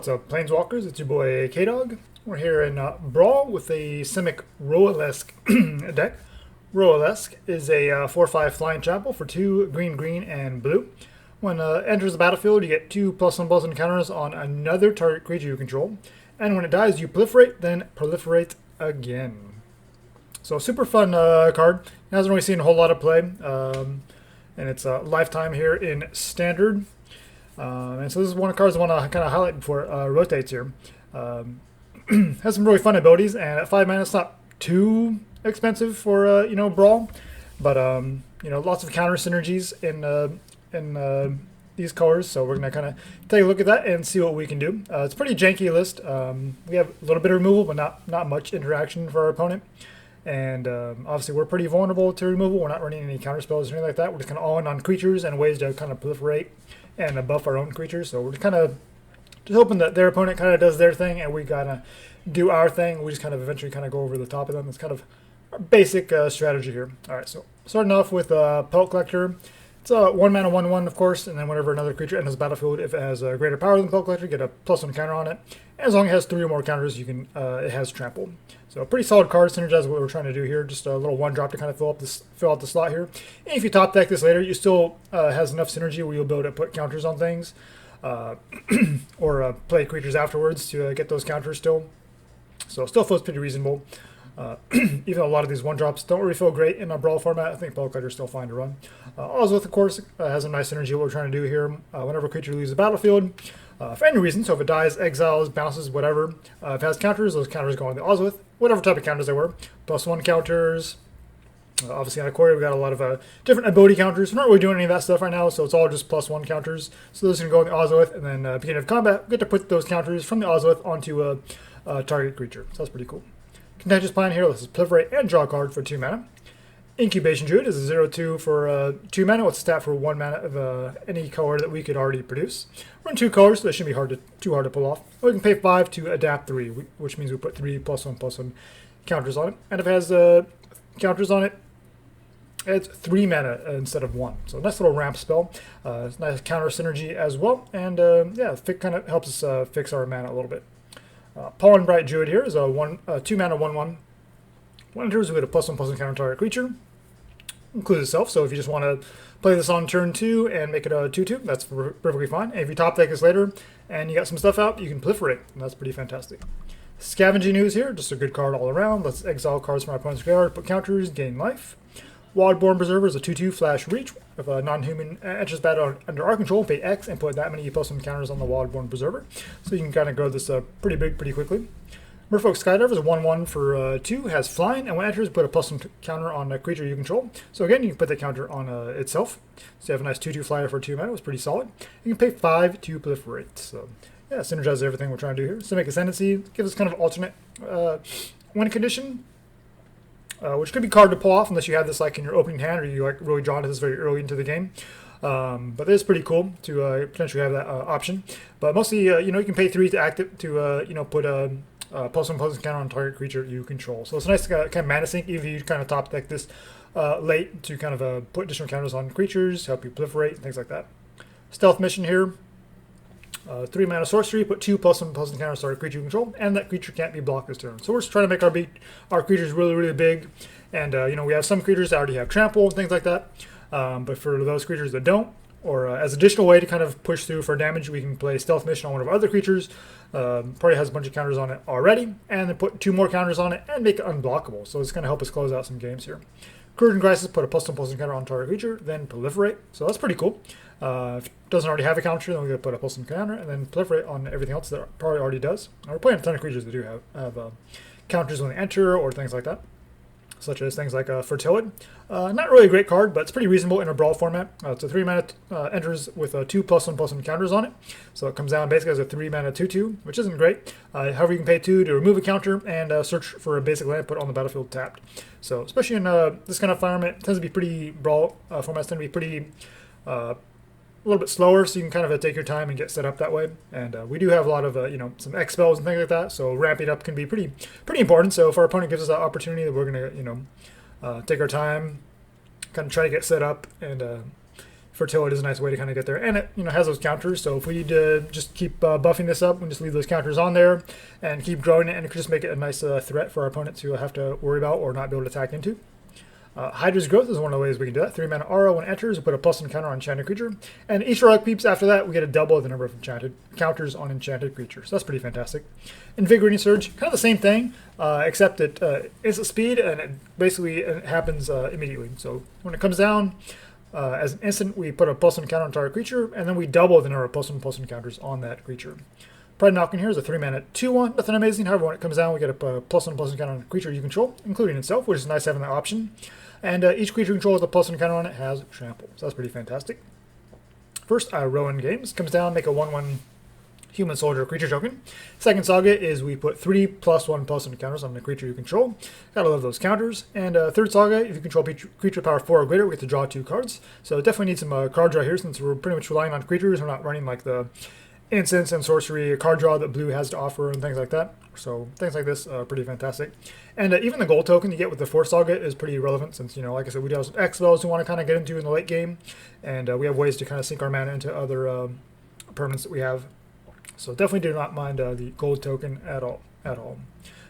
What's up, Planeswalkers? It's your boy K-Dog. We're here in Brawl with a Simic Roalesk deck. Roalesk is a 4/5 flying chapel for 2 green, green, and blue. When enters the battlefield, you get 2+1/+1 encounters on another target creature you control. And when it dies, you proliferate, then proliferate again. So super fun card. It hasn't really seen a whole lot of play. And it's a lifetime here in Standard. And so this is one of the cards I want to kind of highlight before it rotates here. Has some really fun abilities, and at 5 mana, it's not too expensive for Brawl, but lots of counter synergies in these colors. So we're gonna kind of take a look at that and see what we can do. It's a pretty janky list. We have a little bit of removal, but not much interaction for our opponent. And obviously we're pretty vulnerable to removal. We're not running any counter spells or anything like that. We're just kind of all in on creatures and ways to kind of proliferate and buff our own creatures. So we're kind of just hoping that their opponent kind of does their thing and we gotta do our thing. We just kind of eventually kind of go over the top of them. It's kind of our basic strategy here. All right, so starting off with Pelt Collector. It's a 1 mana 1/1, of course, and then whenever another creature enters the battlefield, if it has a greater power than Pelt Collector, get a +1 counter on it. And as long as it has 3 or more counters, you can it has trample. So a pretty solid card, synergize what we're trying to do here. Just a little 1-drop to kind of fill out the slot here. And if you top deck this later, you still has enough synergy where you'll be able to put counters on things, or play creatures afterwards to get those counters still. So it still feels pretty reasonable. Even though a lot of these 1-drops don't really feel great in a Brawl format, I think Pelt Collector is still fine to run. Ozolith, of course, has a nice synergy what we're trying to do here. Whenever a creature leaves the battlefield, for any reason, so if it dies, exiles, bounces, whatever, if it has counters, those counters go on the Ozolith, whatever type of counters they were. +1 counters. Obviously on Aquaria, we got a lot of different ability counters. We're not really doing any of that stuff right now, so it's all just +1 counters. So those can go on the Ozolith, and then beginning of combat, we get to put those counters from the Ozolith onto a target creature. So that's pretty cool. Contentious Plan here, let's proliferate and draw a card for 2 mana. Incubation Druid is a 0/2 for 2 mana. What's a stat for 1 mana of any color that we could already produce. We're in 2 colors, so that shouldn't be too hard to pull off. We can pay 5 to adapt 3, which means we put 3 +1/+1 counters on it. And if it has counters on it, it's 3 mana instead of 1. So nice little ramp spell. It's nice counter synergy as well. And yeah, it kind of helps us fix our mana a little bit. Pollenbright Druid here is a 2 mana 1/1. When enters, we get a +1/+1 counter target creature. Includes itself, so if you just want to play this on turn 2 and make it a 2/2, that's perfectly fine. And if you top deck this later and you got some stuff out, you can proliferate, and that's pretty fantastic. Scavenging Ooze here, just a good card all around. Let's exile cards from our opponent's graveyard, put counters, gain life. Wildborn Preserver is a 2/2 flash reach. If a non-human enters battle under our control, pay X and put that many +1 counters on the Wildborn Preserver. So you can kind of grow this pretty big pretty quickly. Merfolk Skydiver is a 1/1 for 2, has flying, and when it enters, put a +1 counter on a creature you control. So again, you can put the counter on itself. So you have a nice 2/2 flyer for 2 mana, it's pretty solid. You can pay 5 to proliferate. So yeah, synergize everything we're trying to do here. Simic Ascendancy gives us kind of alternate win condition, which could be hard to pull off unless you have this like in your opening hand or you like really drawn to this very early into the game. But it is pretty cool to potentially have that option. But mostly, you can pay 3 to active to put a +1/+1 counter on target creature you control. So it's nice to kind of mana sync, even if you kind of top deck this late to kind of put additional counters on creatures, help you proliferate, and things like that. Stealth Mission here. 3 mana sorcery, put 2 +1/+1 counters on target creature you control, and that creature can't be blocked this turn. So we're just trying to make our creatures really, really big. And we have some creatures that already have trample and things like that. But for those creatures that don't, or as additional way to kind of push through for damage, we can play Stealth Mission on one of our other creatures. Probably has a bunch of counters on it already, and then put 2 more counters on it and make it unblockable. So it's going to help us close out some games here. Hydroid Krasis, put a +1/+1 counter on target creature, then proliferate. So that's pretty cool. If it doesn't already have a counter, then we're going to put a +1 counter and then proliferate on everything else that probably already does. We're playing a ton of creatures that do have counters when they enter or things like that, such as things like Fertilid. Not really a great card, but it's pretty reasonable in a Brawl format. It's a 3 mana, enters with 2 +1/+1 counters on it. So it comes down basically as a 3 mana 2/2, which isn't great. However, you can pay 2 to remove a counter and search for a basic land put on the battlefield tapped. So especially in this kind of environment, it tends to be pretty, Brawl formats tend to be pretty, a little bit slower, so you can kind of take your time and get set up that way. And we do have a lot of some X spells and things like that, so ramping up can be pretty important. So if our opponent gives us that opportunity, that we're gonna take our time, kind of try to get set up and Fertilid is a nice way to kind of get there, and it has those counters. So if we need to just keep buffing this up, we can just leave those counters on there and keep growing it, and it could just make it a nice threat for our opponent to have to worry about or not be able to attack into. Hydra's Growth is one of the ways we can do that. 3 mana aura when it enters, we put a +1 counter on enchanted creature, and each row peeps after that we get a double the number of enchanted counters on enchanted creatures. So that's pretty fantastic. Invigorating Surge, kind of the same thing, except it instant speed, and it happens immediately. So when it comes down, as an instant, we put a +1 counter on target creature, and then we double the number of +1/+1 counters on that creature. Pride Knocking here is a 3 mana 2/1, nothing amazing. However, when it comes down, we get a +1/+1 counter on a creature you control, including itself, which is nice having that option. And each creature you control with a +1 counter on it has trample, so that's pretty fantastic. First, Iroan games comes down, make a 1/1 human soldier creature token. Second saga is we put 3 +1/+1 counters on the creature you control. Gotta love those counters. And third saga, if you control creature power 4 or greater, we get to draw 2 cards. So definitely need some card draw here, since we're pretty much relying on creatures. We're not running like the instants and sorcery card draw that blue has to offer and things like that. So things like this are pretty fantastic. And even the gold token you get with the 4th saga is pretty relevant, since, like I said, we do have some X spells we want to kind of get into in the late game, and we have ways to kind of sink our mana into other permanents that we have. So definitely do not mind the gold token at all.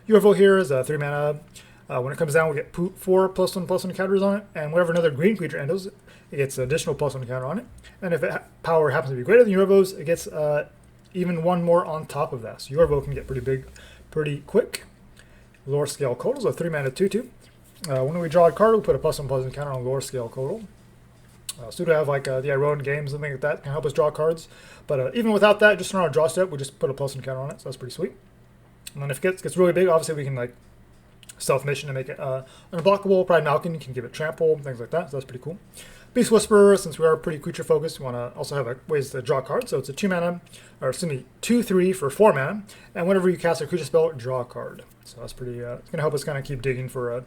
Yorvo here is a 3 mana. When it comes down, we get 4 +1/+1 counters on it, and whenever another green creature enters, it gets an additional +1 counter on it. And if power happens to be greater than Yorvo's, it gets even one more on top of that. So Yorvo can get pretty big pretty quick. Lore Scale Coatl is a 3 mana 2/2. When we draw a card, we put a +1/+1 counter on Lore Scale Coatl. So to have like the Iroan games and things like that can help us draw cards. But even without that, just on our draw step, we just put a +1 counter on it, so that's pretty sweet. And then if it gets really big, obviously we can like self-mission to make it unblockable. Pride Knocking can give it trample, things like that, so that's pretty cool. Beast Whisperer, since we are pretty creature focused, we want to also have ways to draw cards. So it's a 2 mana, or excuse me, 2/3 for 4 mana, and whenever you cast a creature spell, draw a card. So that's pretty. It's going to help us kind of keep digging for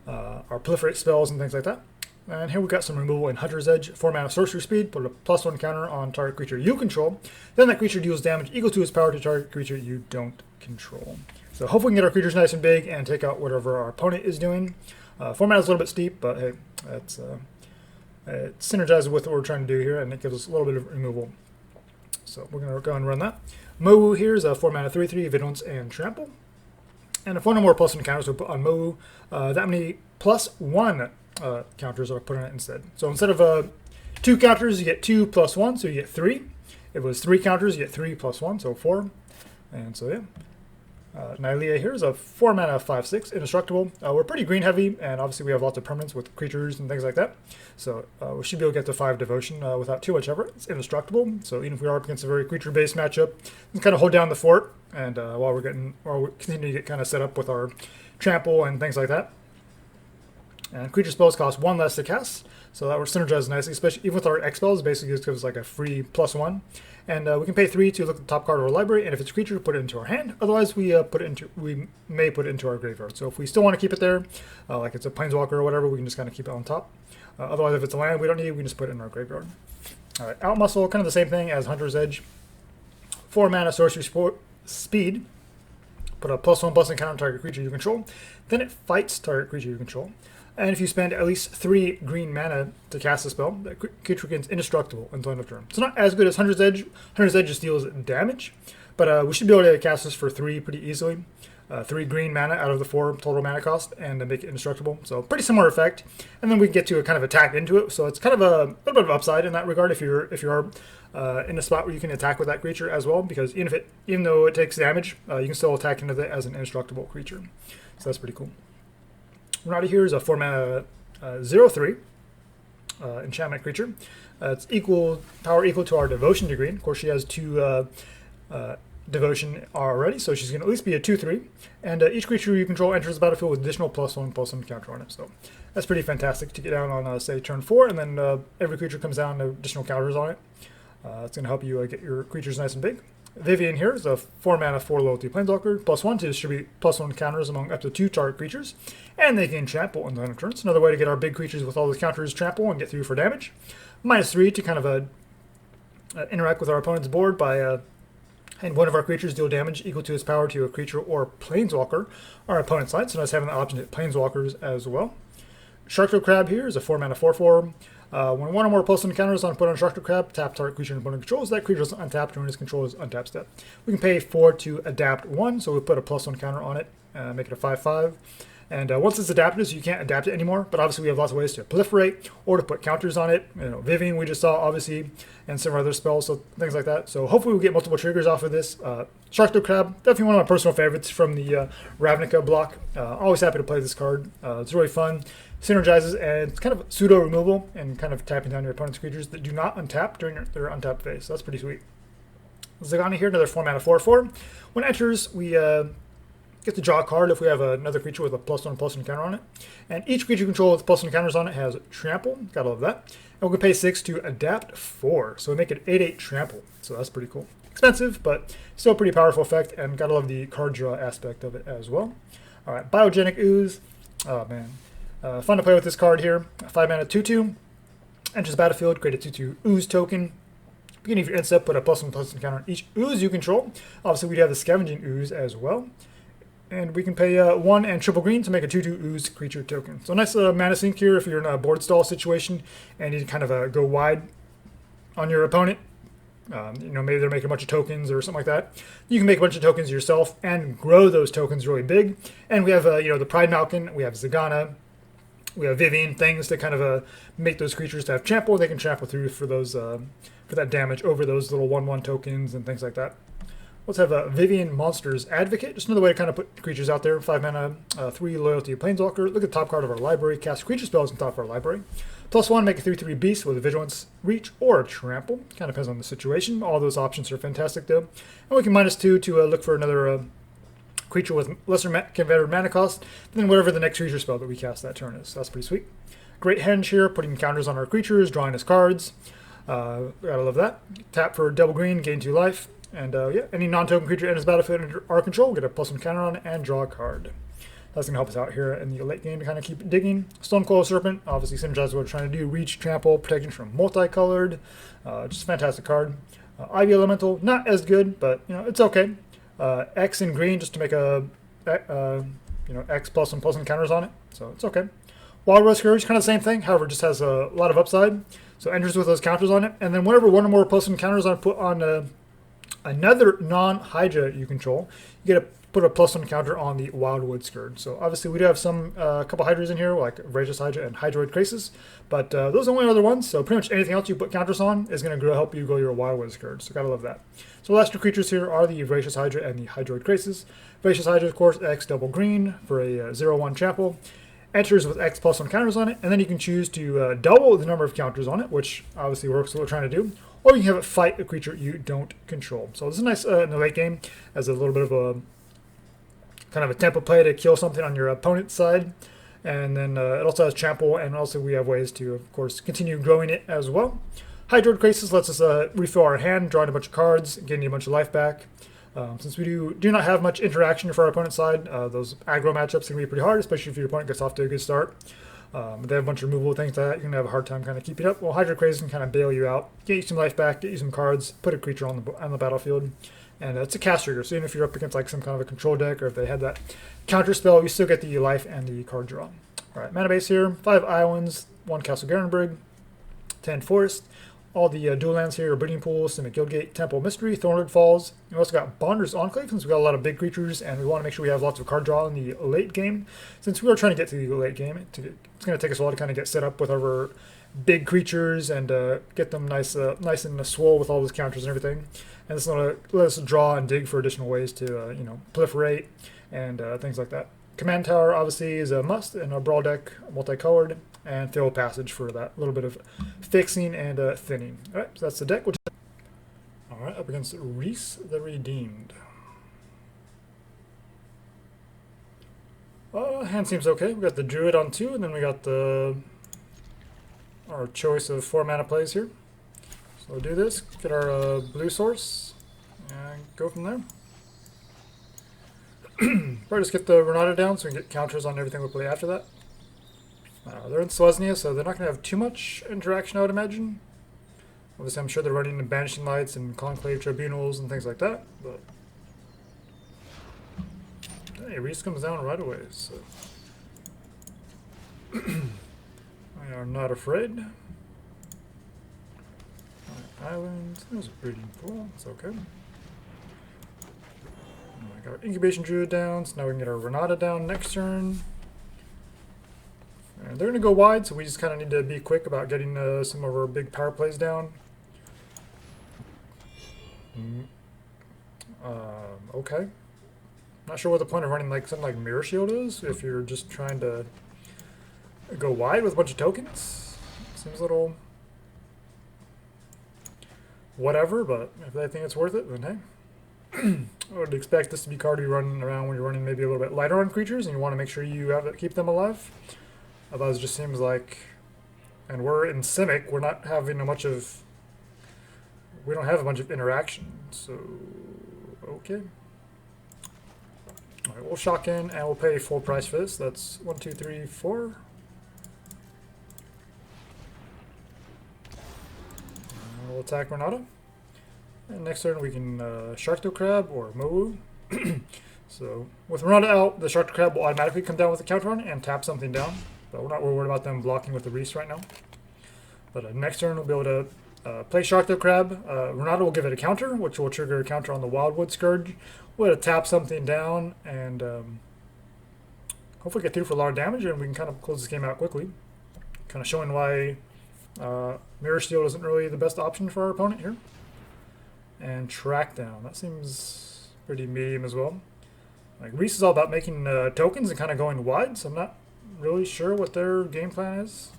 our proliferate spells and things like that. And here we've got some removal in Hunter's Edge, 4 mana sorcery speed, put a +1 counter on target creature you control. Then that creature deals damage equal to its power to target creature you don't control. So hopefully we can get our creatures nice and big and take out whatever our opponent is doing. 4 mana is a little bit steep, but hey, that's it synergizes with what we're trying to do here, and it gives us a little bit of removal. So we're going to go and run that. Mowu here is a 4 mana 3/3, Vigilance and Trample. And if one or more +1 counters we put on Mowu, that many +1 counters are put on it instead. So instead of 2 counters, you get 2 +1, so you get 3. If it was 3 counters, you get 3 +1, so 4. And so yeah. Nylea here is a 4 mana 5/6, indestructible. We're pretty green heavy, and obviously we have lots of permanents with creatures and things like that. So we should be able to get to 5 devotion without too much effort. It's indestructible, so even if we are up against a very creature-based matchup, we can kind of hold down the fort, and while we continue to get kind of set up with our trample and things like that. And creature spells cost 1 less to cast, so that would synergize nicely, especially even with our X spells. Basically, just gives us like a free +1. And we can pay 3 to look at the top card of our library, and if it's a creature, put it into our hand. Otherwise, we may put it into our graveyard. So if we still want to keep it there, like it's a planeswalker or whatever, we can just kind of keep it on top. Otherwise, if it's a land we don't need, we can just put it in our graveyard. All right, Out Muscle, kind of the same thing as Hunter's Edge. 4 mana sorcery speed. Put a +1/+1 counter on target creature you control. Then it fights target creature you control. And if you spend at least 3 green mana to cast a spell, that creature gets indestructible until end of turn. So not as good as Hunter's Edge. Hunter's Edge just deals damage, but we should be able to cast this for 3 pretty easily. 3 green mana out of the 4 total mana cost, and make it indestructible. So pretty similar effect. And then we get to kind of attack into it. So it's kind of a little bit of upside in that regard if you are in a spot where you can attack with that creature as well, because even though it takes damage, you can still attack into it as an indestructible creature. So that's pretty cool. Renata here is a 4 mana 0/3 enchantment creature. It's power equal to our devotion degree. Of course, she has 2 devotion already, so she's going to at least be a 2/3. And each creature you control enters the battlefield with additional +1/+1 counter on it. So that's pretty fantastic to get down on, say, turn 4, and then every creature comes down with additional counters on it. It's going to help you get your creatures nice and big. Vivien here is a 4 mana 4 loyalty planeswalker, +1 to distribute +1 counters among up to 2 target creatures, and they gain trample in the end of turns. Another way to get our big creatures with all those counters trample and get through for damage. -3 to kind of interact with our opponent's board by and one of our creatures deal damage equal to its power to a creature or planeswalker our opponent's side. So nice having the option to hit planeswalkers as well. Sharktocrab here is a 4 mana 4/4. When one or more plus encounters on put on Sharktocrab, tap target creature and opponent controls. That creature is untapped during its control's untap step. We can pay 4 to adapt 1, so we put a +1 counter on it, make it a 5/5. And once it's adapted, so you can't adapt it anymore. But obviously, we have lots of ways to proliferate or to put counters on it. You know, Vivien we just saw, obviously, and some other spells, so things like that. So hopefully, we get multiple triggers off of this. Sharktocrab, definitely one of my personal favorites from the Ravnica block. Always happy to play this card. It's really fun, synergizes, and it's kind of pseudo removal and kind of tapping down your opponent's creatures that do not untap during their untapped phase. So that's pretty sweet. Zagani here, another 4 mana 4/4. When it enters, we get to draw a card if we have another creature with a +1/+1 counter on it. And each creature you control with +1 counters on it has trample. Gotta love that. And we can pay 6 to adapt 4. So we make it 8/8 trample. So that's pretty cool. Expensive, but still a pretty powerful effect. And gotta love the card draw aspect of it as well. Alright, Biogenic Ooze. Oh man. Fun to play with this card here. 5 mana 2/2. Enters the battlefield, create a 2/2 Ooze token. Beginning of your end step, put a +1/+1 counter on each ooze you control. Obviously, we'd have the Scavenging Ooze as well. And we can pay 1 and triple green to make a 2/2 ooze creature token. So nice mana sink here if you're in a board stall situation and you kind of go wide on your opponent. You know, maybe they're making a bunch of tokens or something like that. You can make a bunch of tokens yourself and grow those tokens really big. And we have you know, the Pride Malkin, we have Zagana, we have Vivien, things to kind of make those creatures to have trample. They can trample through for those for that damage over those little 1/1 tokens and things like that. Let's have a Vivien Monsters Advocate. Just another way to kind of put creatures out there. 5 mana, 3 loyalty Planeswalker. Look at the top card of our library. Cast creature spells on top of our library. +1, make a 3/3 beast with a Vigilance, Reach, or a Trample. Kind of depends on the situation. All those options are fantastic though. And we can -2 to look for another creature with lesser converted mana cost than whatever the next creature spell that we cast that turn is. So that's pretty sweet. Great Henge here, putting counters on our creatures, drawing us cards. Gotta love that. Tap for double green, gain 2 life. And yeah, any non-token creature enters battlefield under our control, we'll get a +1 counter on it and draw a card. That's going to help us out here in the late game to kind of keep digging. Stonecoil Serpent, obviously synergizes what we're trying to do. Reach, trample, protection from multicolored. Just a fantastic card. Ivy Elemental, not as good, but you know, it's okay. X in green just to make a you know, X +1/+1 counters on it, so it's okay. Wildwood Scourge, kind of the same thing, however, just has a lot of upside. So enters with those counters on it, and then whenever one or more +1 counters on put on another non-Hydra you control, you get to put a +1 counter on the Wildwood Scourge. So obviously we do have some couple Hydras in here, like Voracious Hydra and Hydroid Krasis, but those are the only other ones. So pretty much anything else you put counters on is going to help you grow your Wildwood Scourge. So gotta love that. So the last two creatures here are the Voracious Hydra and the Hydroid Krasis. Voracious Hydra, of course, X double green for a 0/1 trample. Enters with X +1 counters on it, and then you can choose to double the number of counters on it, which obviously works what we're trying to do. Or you can have it fight a creature you don't control. So this is nice in the late game as a little bit of a kind of a tempo play to kill something on your opponent's side. And then it also has trample, and also we have ways to, of course, continue growing it as well. Hydroid Krasis lets us refill our hand, drawing a bunch of cards, getting a bunch of life back. Since we do not have much interaction for our opponent's side, those aggro matchups can be pretty hard, especially if your opponent gets off to a good start. They have a bunch of removal things like that. You're going to have a hard time kind of keeping up. Well, Hydroid Krasis can kind of bail you out, get you some life back, get you some cards, put a creature on the battlefield. And it's a cast trigger, so even if you're up against like some kind of a control deck, or if they had that counter spell, you still get the life and the card draw. Alright, mana base here, 5 islands, 1 Castle Garenbrig, 10 Forest. All the dual lands here are Breeding Pool, Simic Guildgate, Temple Mystery, Thornwood Falls. We also got Bonder's Enclave, since we got a lot of big creatures, and we want to make sure we have lots of card draw in the late game. Since we are trying to get to the late game, it's going to take us a while to kind of get set up with our big creatures and get them nice and swole with all those counters and everything. And this is going to let us draw and dig for additional ways to you know, proliferate and things like that. Command Tower obviously is a must in our Brawl deck, multicolored, and Fabled Passage for that little bit of fixing and thinning. Alright, so that's the deck. Alright, up against Reese the Redeemed. Hand seems okay. We got the Druid on 2, and then we got our choice of 4 mana plays here. So we'll do this, get our blue source, and go from there. Probably just get the Renata down so we can get counters on everything we play after that. They're in Selesnya, so they're not going to have too much interaction, I would imagine. Obviously, I'm sure they're running in Banishing Lights and Conclave Tribunals and things like that. But hey, Reese comes down right away, so we are not afraid. Island. There's a breeding pool. It's okay. I got our Incubation Druid down, so now we can get our Renata down next turn. And they're going to go wide, so we just kind of need to be quick about getting some of our big power plays down. Okay. Not sure what the point of running like something like Mirror Shield is if you're just trying to go wide with a bunch of tokens. Seems a little whatever, but if they think it's worth it, then hey. I would expect this to be a card you run around when you're running maybe a little bit lighter on creatures and you want to make sure you have it, keep them alive. Otherwise, it just seems like, and we're in Simic, we're not having we don't have a bunch of interaction, so okay. All right, we'll shock in and we'll pay full price for this. That's 1, 2, 3, 4. We'll attack Renata. And next turn we can Sharktocrab or Mowu. So with Renata out, the Sharktocrab will automatically come down with a counter on it and tap something down. But we're not worried about them blocking with the Reese right now. But next turn we'll be able to play Sharktocrab. Renata will give it a counter, which will trigger a counter on the Wildwood Scourge. We'll tap something down and hopefully get through for a lot of damage, and we can kind of close this game out quickly. Kind of showing why Mirror Shield isn't really the best option for our opponent here. And Track Down. That seems pretty medium as well. Like Reese is all about making tokens and kind of going wide, so I'm not really sure what their game plan is.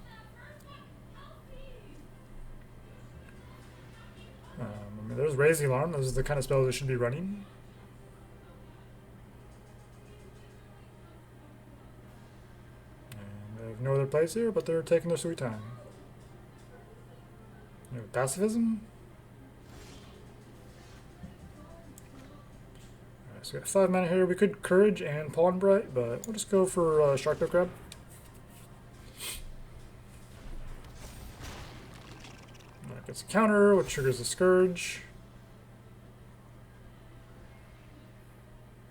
I mean, there's Raise the Alarm. Those are the kind of spells they should be running. And they have no other place here, but they're taking their sweet time. Pacifism. Alright, so we got 5 mana here. We could Courage and Pawn Bright, but we'll just go for Sharktocrab. Gets a counter, which triggers the Scourge.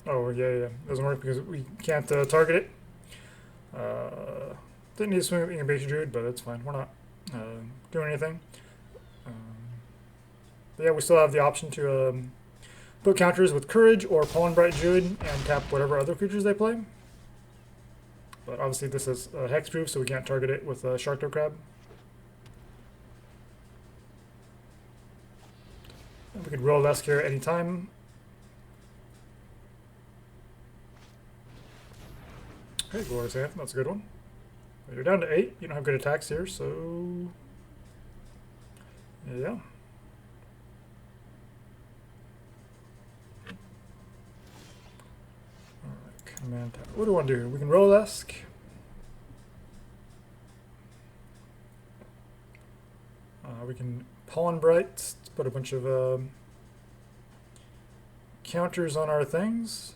Oh, yeah. Doesn't work because we can't target it. Didn't need to swing with Incubation Druid, but it's fine. We're not doing anything. But yeah, we still have the option to put counters with Courage or Pawn Bright Druid and tap whatever other creatures they play. But obviously this is hexproof, so we can't target it with Sharktocrab. We could Roalesk here at any time. Okay, Glorious Anthem, that's a good one. But you're down to 8. You don't have good attacks here, so yeah. Alright, command tap. What do we want to do? We can Roalesk. We can Pawn Bright. Put a bunch of counters on our things.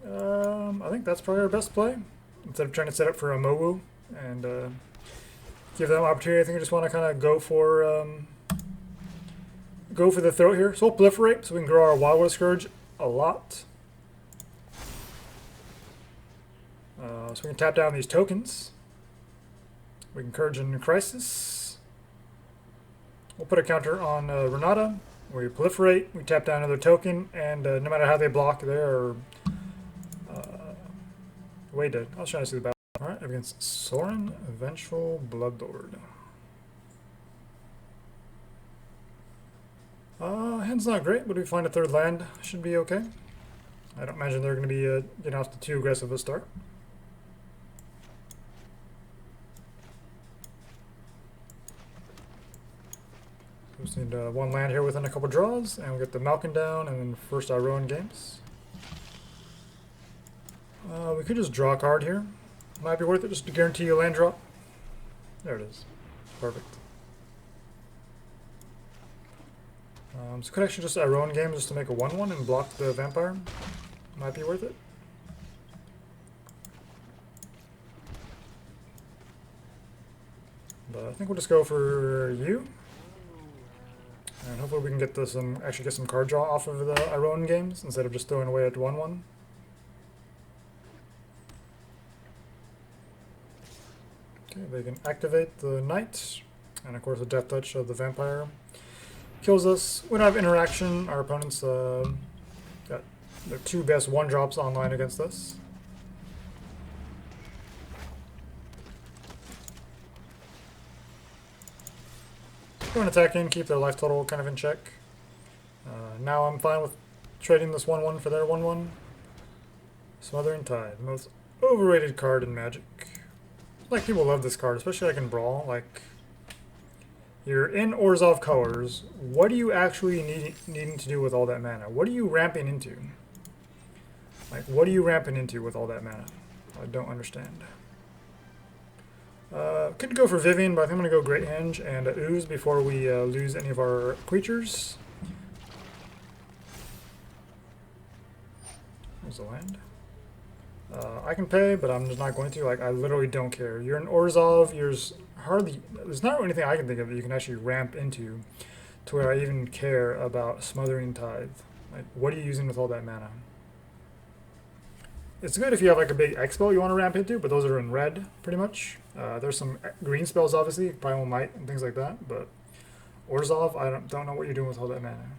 I think that's probably our best play. Instead of trying to set up for a Mowu and give them opportunity, I think I just want to kind of go for the throat here. So we'll Proliferate so we can grow our Wildwood Scourge a lot. So we can tap down these tokens. We can Hydroid Krasis. We'll put a counter on Renata. We Proliferate, we tap down another token, and no matter how they block, they're way dead. I was trying to see the battle. Alright, against Sorin, Vengeful Bloodlord. Hand's not great, but we find a third land. Should be okay. I don't imagine they're going to be getting off to too aggressive a start. We just need one land here within a couple draws, and we'll get the Malkin down, and then first Iroan games. We could just draw a card here. Might be worth it just to guarantee a land drop. There it is. Perfect. So could actually just Iroan games just to make a 1/1 and block the vampire. Might be worth it. But I think we'll just go for you. And hopefully we can get this actually get some card draw off of the Iroan games instead of just throwing away at 1/1. Okay, they can activate the Knight, and of course the Death Touch of the Vampire. kills us. We don't have interaction. Our opponents got their 2 best 1-drops online against us. Go and attack in, keep their life total kind of in check. Now I'm fine with trading this 1-1 for their 1-1. Smothering Tide, the most overrated card in Magic. Like, people love this card, especially like in Brawl. Like, you're in Orzhov colors. What are you actually needing to do with all that mana? What are you ramping into? Like, what are you ramping into with all that mana? I don't understand. Could go for Vivien, but I think I'm going to go Great Henge and Ooze before we lose any of our creatures. There's the land. I can pay, but I'm just not going to. Like, I literally don't care. You're in Orzhov, there's not anything I can think of that you can actually ramp into to where I even care about Smothering Tithe. Like, what are you using with all that mana? It's good if you have like a big X spell you want to ramp into, but those are in red, pretty much. There's some green spells, obviously, Primal Might and things like that, but Orzhov, I don't know what you're doing with all that mana.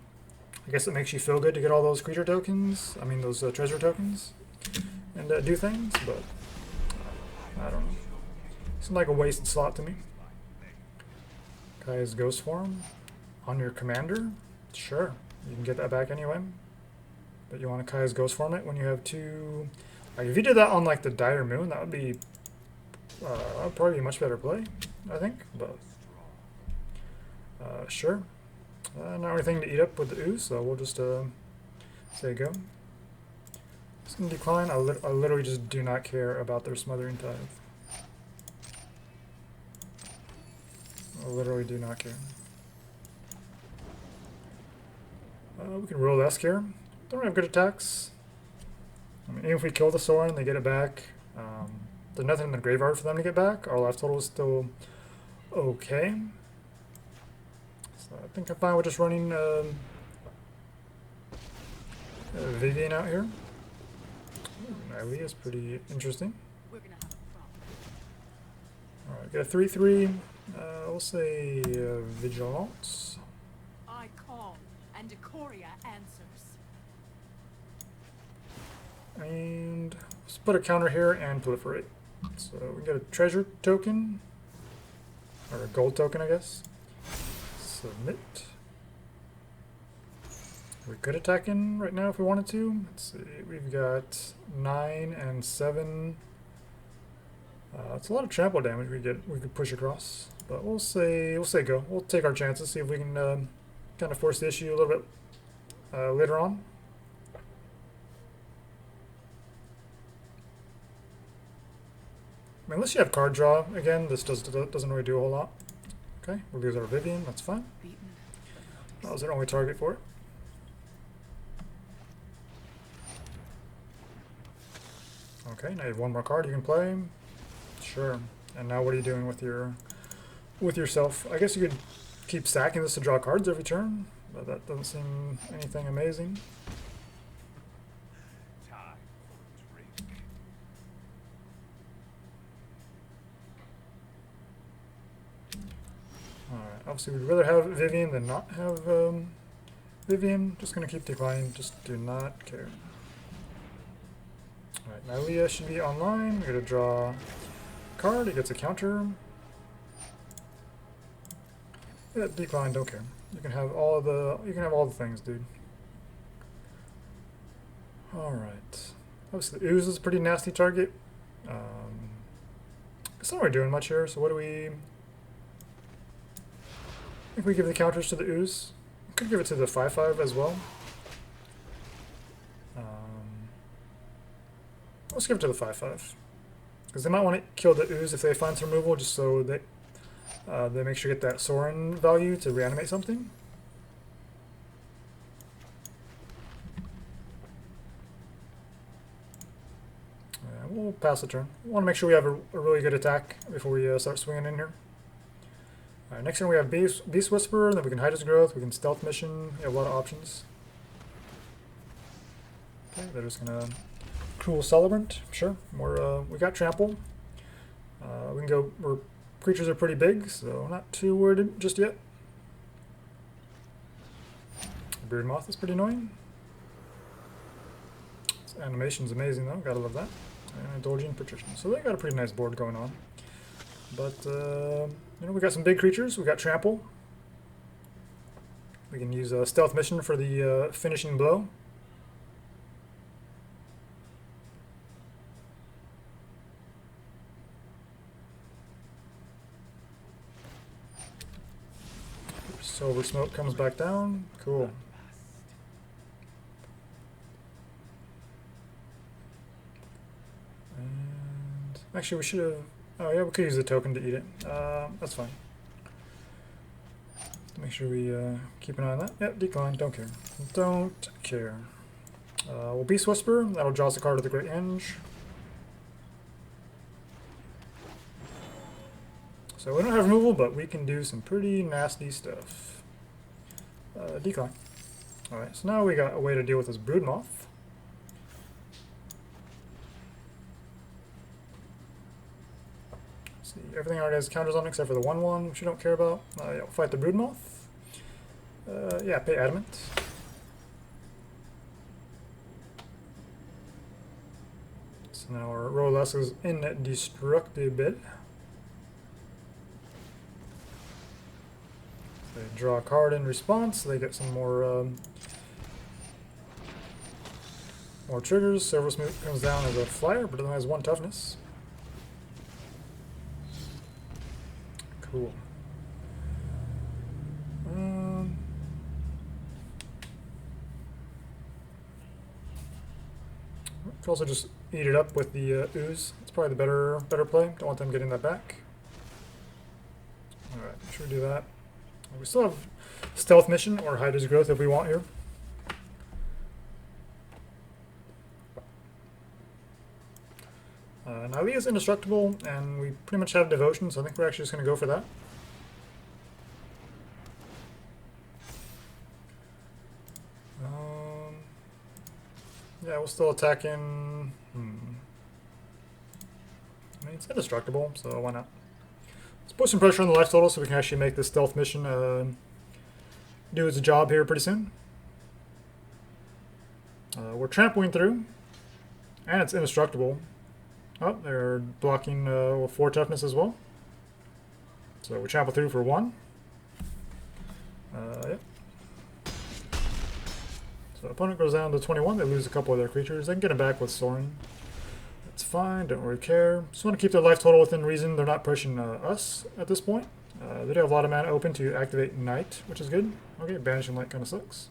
I guess it makes you feel good to get all those creature tokens, I mean those treasure tokens, and do things, but I don't know. Seems like a wasted slot to me. Kaya's Ghost Form on your commander? Sure, you can get that back anyway. But you want to Kaya's Ghost Form it when you have 2... Like, if you did that on like the Dire Moon, that would be probably a much better play, I think, but sure. Not anything to eat up with the Ooze, so we'll just say go. It's going to decline. I literally just do not care about their Smothering Tithe. I literally do not care. We can Roalesk here. Don't have good attacks. I mean, even if we kill the Sorin, they get it back. There's nothing in the graveyard for them to get back. Our life total is still okay. So I think I'm fine with just running Vivien out here. Natalie is pretty interesting. Alright, get a 3/3. We'll say Vigilance. I call and Decoria answers. And let's put a counter here and Proliferate. So we get a treasure token, or a gold token, I guess. Submit. We could attack in right now if we wanted to. Let's see, we've got 9 and 7. It's a lot of trample damage we could push across, but we'll say go. We'll take our chances, see if we can kind of force the issue a little bit later on. I mean, unless you have card draw again, this doesn't really do a whole lot. Okay, we'll lose our Vivien. That's fine. That was our only target for it. Okay, now you have one more card you can play. Sure. And now what are you doing with yourself? I guess you could keep stacking this to draw cards every turn, but that doesn't seem anything amazing. Alright, obviously we'd rather have Vivien than not have Vivien. Just gonna keep declining, just do not care. Alright, now Leah should be online. We're gonna draw a card, it gets a counter. Yeah, decline, don't care. You can have all the things, dude. Alright. Obviously the Ooze is a pretty nasty target. It's not really doing much here, so what do we... I think we give the counters to the Ooze. We could give it to the 5/5 as well. Let's give it to the 5/5. Because they might want to kill the Ooze if they find some removal, just so they make sure to get that Sorin value to reanimate something. Yeah, we'll pass the turn. We want to make sure we have a really good attack before we start swinging in here. Alright, next turn we have Beast Whisperer, then we can hide his growth, we can stealth mission, we have a lot of options. Okay, they're just gonna Cruel Celebrant, sure. We got trample. We can go where creatures are pretty big, so I'm not too worried just yet. Brood Moth is pretty annoying. This animation's amazing though, gotta love that. And Indulgent Patrician. So they got a pretty nice board going on. But, you know, we got some big creatures. We got Trample. We can use a Stealth Mission for the finishing blow. Silver Smoke comes back down. Cool. And actually, we should have. Oh yeah, we could use the token to eat it. That's fine. Make sure we keep an eye on that. Yep, decline. Don't care. Don't care. We'll Beast Whisper. That'll draw us a card with the Great Henge. So we don't have removal, but we can do some pretty nasty stuff. Decline. Alright, so now we got a way to deal with this Brood Moth. See, everything already has counters on it except for the 1/1, which we don't care about. Yeah, we'll fight the Brood Moth. Yeah, pay Adamant. So now our Roalesk is indestructible. They draw a card in response, they get some more triggers. Silver Smoke comes down as a flyer, but it only has 1 toughness. Cool. Could also just eat it up with the ooze. It's probably the better play. Don't want them getting that back. Alright, should we do that? We still have Stealth Mission or Hydra's Growth if we want here. Nylea is indestructible, and we pretty much have Devotion, so I think we're actually just going to go for that. Yeah, we'll still attack in. I mean, it's indestructible, so why not? Let's put some pressure on the life total so we can actually make this Stealth Mission do its job here pretty soon. We're trampling through, and it's indestructible. Oh, they're blocking with 4 toughness as well. So we trample through for 1. Yep. So opponent goes down to 21. They lose a couple of their creatures. They can get them back with Sorin. That's fine. Don't really care. Just want to keep their life total within reason. They're not pushing us at this point. They do have a lot of mana open to activate Night, which is good. Okay, Banishing Light kind of sucks.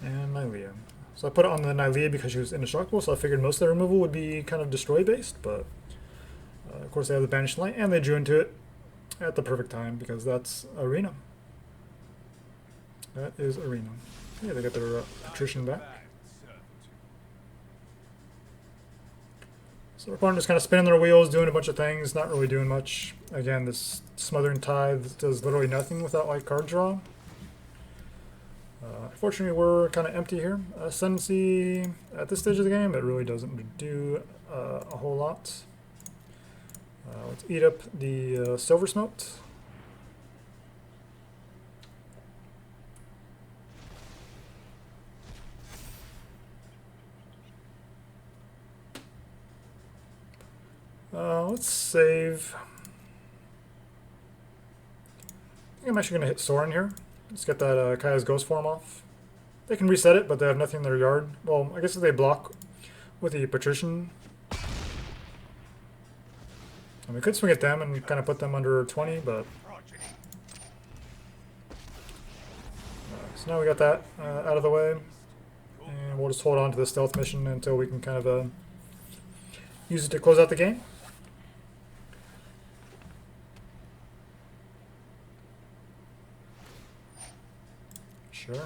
And Nylea. So I put it on the Nylea because she was indestructible, so I figured most of the removal would be kind of destroy-based, but of course they have the Banished Light, and they drew into it at the perfect time because that's Arena. That is Arena. Yeah, they got their Patrician back. So our opponent is kind of spinning their wheels, doing a bunch of things, not really doing much. Again, this Smothering Tithe does literally nothing without like card draw. Unfortunately, we're kind of empty here. Ascendancy, at this stage of the game, it really doesn't do a whole lot. Let's eat up the Silver Smoke. Let's save. I think I'm actually going to hit Sorin here. Let's get that Kaya's Ghost form off. They can reset it, but they have nothing in their yard. Well, I guess if they block with the Patrician. And we could swing at them and kind of put them under 20, but... so now we got that out of the way. And we'll just hold on to the Stealth Mission until we can kind of use it to close out the game. Sure.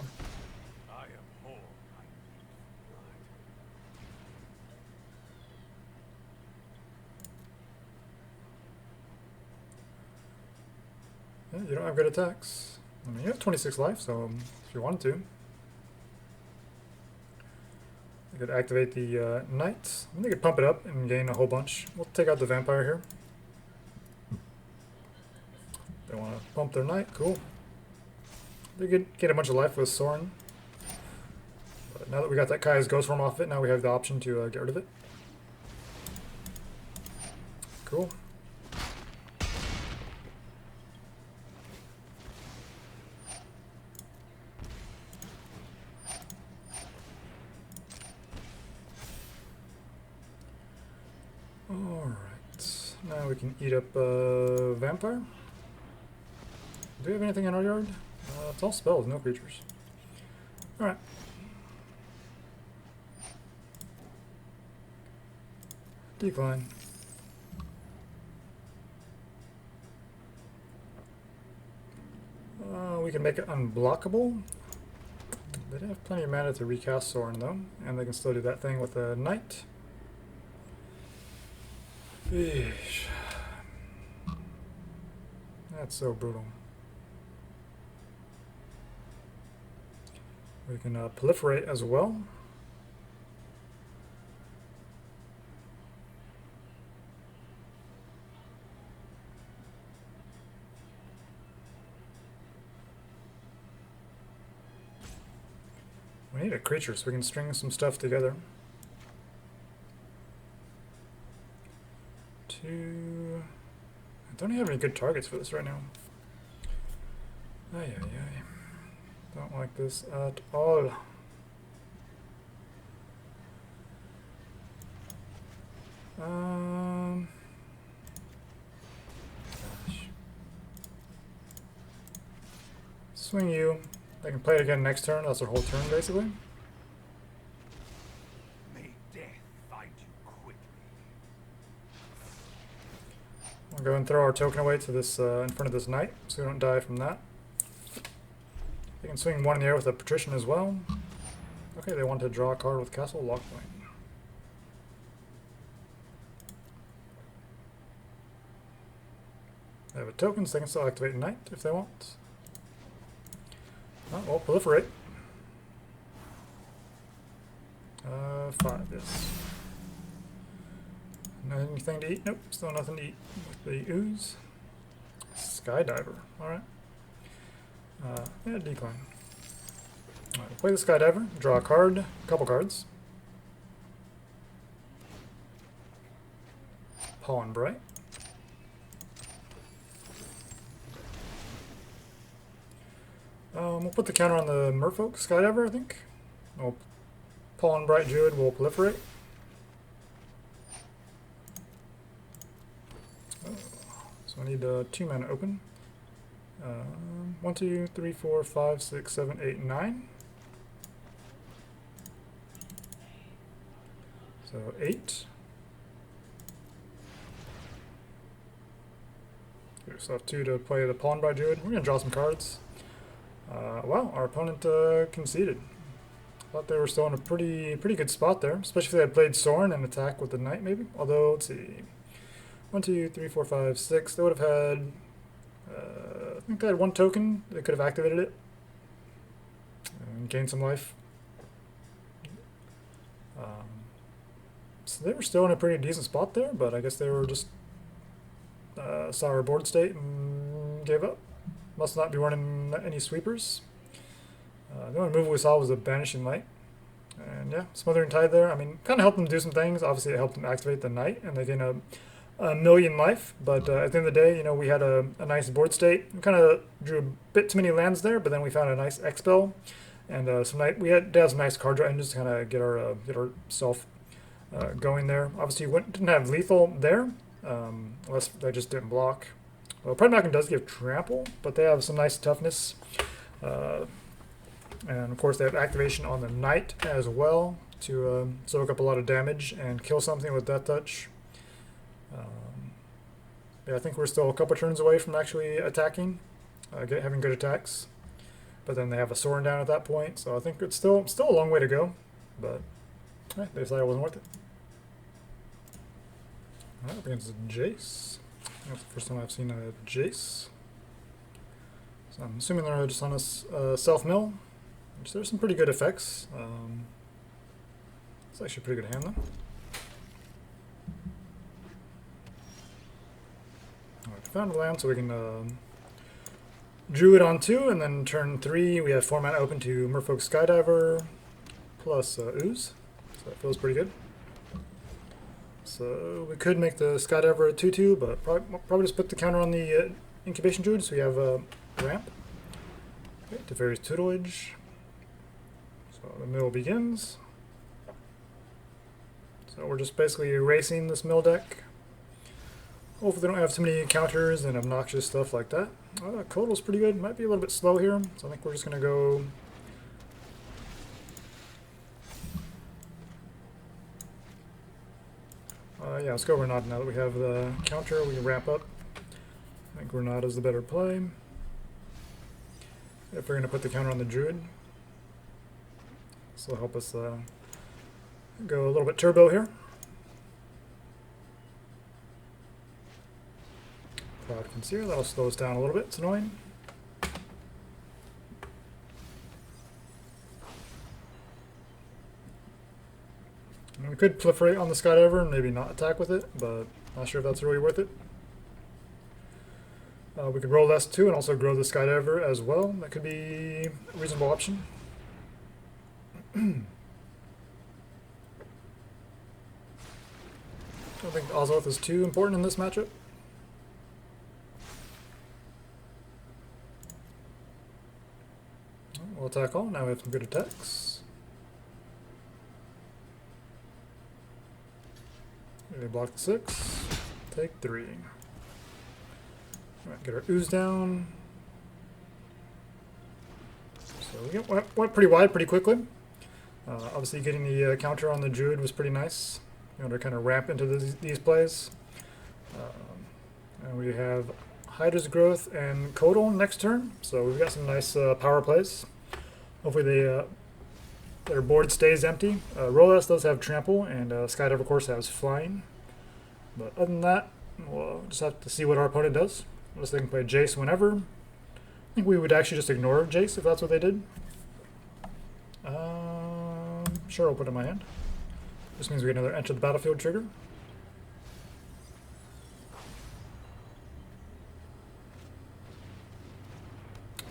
Yeah, you don't have good attacks. I mean, you have 26 life, so if you wanted to, you could activate the Knight. And they could pump it up and gain a whole bunch. We'll take out the Vampire here. They want to pump their Knight, cool. They get a bunch of life with Sorin. But now that we got that Kai's Ghost Form off it, now we have the option to get rid of it. Cool. Alright, now we can eat up Vampire. Do we have anything in our yard? It's all spells, no creatures. Alright. Decline. We can make it unblockable. They have plenty of mana to recast Sorin though, and they can still do that thing with a Knight. Eesh. That's so brutal. We can proliferate as well. We need a creature so we can string some stuff together. I don't have any good targets for this right now. Ay, ay, ay. Don't like this at all. Gosh. Swing you. They can play it again next turn. That's their whole turn, basically. May death find you quickly. We'll go and throw our token away to this in front of this knight, so we don't die from that. They can swing one in the air with a patrician as well. Okay, they want to draw a card with Castle Lockpoint. They have a token, so they can still activate Knight if they want. Oh, well, proliferate. 5, yes. Anything to eat? Nope, still nothing to eat with the ooze. Skydiver, alright. Yeah, decline. Alright, play the Skydiver, draw a card, a couple cards. Pollen Bright. We'll put the counter on the Merfolk Skydiver, I think. We'll Pollen Bright Druid will proliferate. Oh, so I need 2 mana open. 1, 2, 3, 4, 5, 6, 7, 8, 9. So 8. Okay, so I have 2 to play the Pollen Bright Druid. We're going to draw some cards. Wow, our opponent conceded. Thought they were still in a pretty good spot there, especially if they had played Sorin and attack with the Knight maybe. Although, let's see. 1, 2, 3, 4, 5, 6. They would have had, I think they had 1 token. They could have activated it and gained some life. So they were still in a pretty decent spot there, but I guess they were just saw our board state and gave up. Must not be running any sweepers. The only move we saw was a Banishing Light. And yeah, Smothering Tide there. I mean, kind of helped them do some things. Obviously, it helped them activate the Knight, and they gain a million life. But at the end of the day, you know, we had a nice board state. We kind of drew a bit too many lands there, but then we found a nice Expel. And some night we had to have some nice card draw engines to kind of get ourself going there. Obviously, we didn't have lethal there, unless they just didn't block. Well, Pride does give trample, but they have some nice toughness. And of course they have activation on the Knight as well to soak up a lot of damage and kill something with Death Touch. Yeah, I think we're still a couple turns away from actually attacking, having good attacks. But then they have a Sorin down at that point, so I think it's still a long way to go. But they decided it wasn't worth it. Alright, against Jace. That's the first time I've seen a Jace. So I'm assuming they're just on a self-mill, which there's some pretty good effects. It's actually a pretty good hand though. Alright, found a land so we can Druid on 2, and then turn 3 we have 4 mana open to Merfolk Skydiver plus Ooze. So that feels pretty good. So we could make the Skydiver a 2/2, but probably just put the counter on the Incubation Druid so we have a ramp. Okay, to various tutelage. So the mill begins. So we're just basically erasing this mill deck. Hopefully they don't have too many counters and obnoxious stuff like that. Kotal's pretty good. Might be a little bit slow here, so I think we're just going to go... yeah, let's go Granada now that we have the counter. We can ramp up. I think Granada's the better play. If we're going to put the counter on the Druid. This will help us go a little bit turbo here. Proud Conceal, that'll slow us down a little bit. It's annoying. And we could proliferate on the Skydiver and maybe not attack with it, but not sure if that's really worth it. We could Roalesk too and also grow the Skydiver as well. That could be a reasonable option. I don't think Ozolith is too important in this matchup. We'll attack all. Now we have some good attacks. Maybe block the 6. Take 3. Alright, get our ooze down. So we went pretty wide pretty quickly. Obviously getting the counter on the Druid was pretty nice. You know, to kind of ramp into these plays. And we have Hydra's Growth and Kotal next turn. So we've got some nice power plays. Hopefully their board stays empty. Roalesk does have Trample, and Skydiver, of course, has Flying. But other than that, we'll just have to see what our opponent does. Unless they can play Jace whenever. I think we would actually just ignore Jace if that's what they did. Sure, I'll put it in my hand. This means we get another Enter the Battlefield trigger.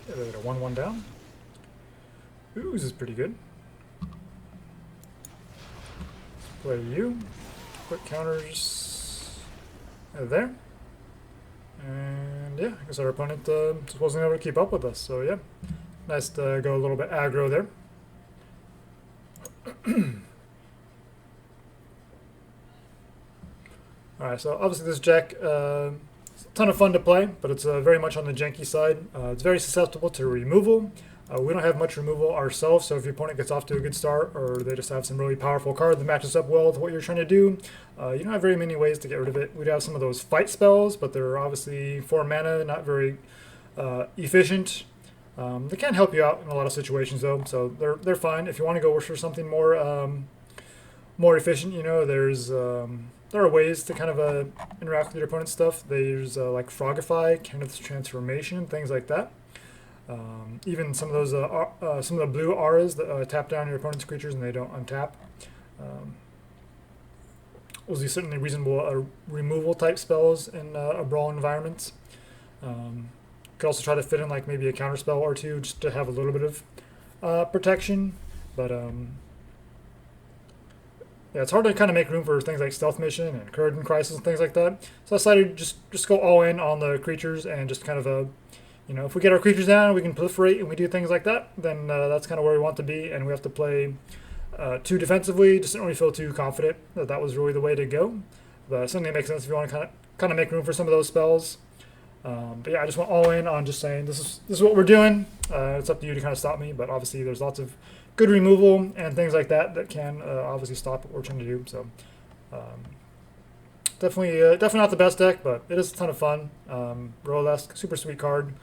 Yeah, they get a 1/1 down. Ooze is pretty good. Play you. Quick counters there. And yeah, I guess our opponent just wasn't able to keep up with us. So yeah, nice to go a little bit aggro there. Alright, so obviously this deck is a ton of fun to play, but it's very much on the janky side. It's very susceptible to removal. We don't have much removal ourselves, so if your opponent gets off to a good start or they just have some really powerful card that matches up well with what you're trying to do, you don't have very many ways to get rid of it. We'd have some of those fight spells, but they're obviously 4 mana, not very efficient. They can help you out in a lot of situations though, so they're fine. If you want to go for something more efficient, you know, there are ways to kind of interact with your opponent's stuff. There's like Frogify, Kenneth's Transformation, things like that. Even some of those, some of the blue auras that tap down your opponent's creatures and they don't untap. Those are certainly reasonable removal type spells in a Brawl environment. Could also try to fit in like maybe a counter spell or two just to have a little bit of protection, but yeah, it's hard to kind of make room for things like Stealth Mission and Hydroid Krasis and things like that. So I decided to just go all in on the creatures and just kind of you know, if we get our creatures down, we can proliferate and we do things like that, then that's kind of where we want to be, and we have to play too defensively. Just didn't really feel too confident that that was really the way to go. But certainly it makes sense if you want to kind of make room for some of those spells. But yeah, I just went all in on just saying this is what we're doing. It's up to you to kind of stop me, but obviously there's lots of good removal and things like that that can obviously stop what we're trying to do. So definitely not the best deck, but it is a ton of fun. Roalesk, super sweet card.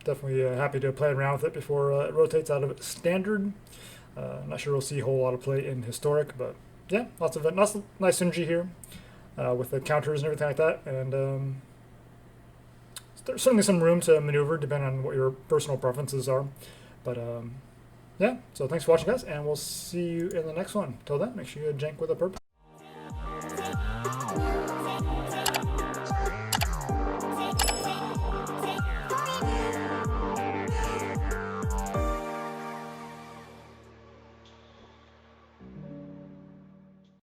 Definitely happy to play around with it before it rotates out of its standard. I'm not sure we'll see a whole lot of play in historic, but yeah, lots of nice synergy here with the counters and everything like that. And there's certainly some room to maneuver depending on what your personal preferences are. But yeah, so thanks for watching, guys, and we'll see you in the next one. Till then, make sure you jank with a purpose.